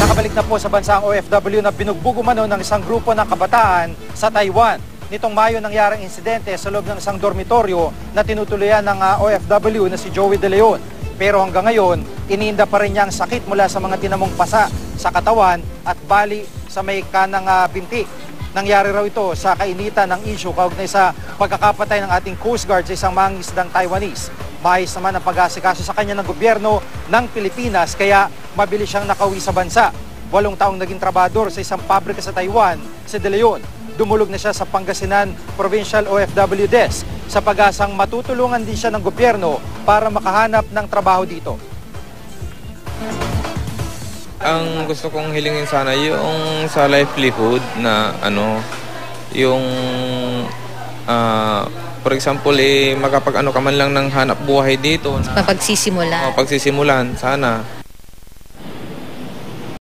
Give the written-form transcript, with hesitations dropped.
Nakabalik na po sa bansa ang OFW na binugbog umano ng isang grupo ng kabataan sa Taiwan. Nitong Mayo nangyaring insidente sa loob ng isang dormitoryo na tinutuluyan ng OFW na si Joey De Leon. Pero hanggang ngayon, iniinda pa rin niya ang sakit mula sa mga tinamong pasa sa katawan at bali sa may kanang binti. Nangyari raw ito sa kainitan ng issue kaugnay sa pagkakapatay ng ating Coast Guard sa isang mangingisdang Taiwanese. Maayos naman ang pag-aasikaso sa kanya ng gobyerno ng Pilipinas kaya mabilis siyang nakauwi sa bansa. 8 taong naging trabador sa isang pabrika sa Taiwan, si De Leon. Dumulog na siya sa Pangasinan Provincial OFW Desk sa pag-asang matutulungan din siya ng gobyerno para makahanap ng trabaho dito. Ang gusto kong hilingin sana yung sa livelihood na yung for example makapag ka man lang ng hanap buhay dito. Pagsisimulan. Pagsisimulan sana.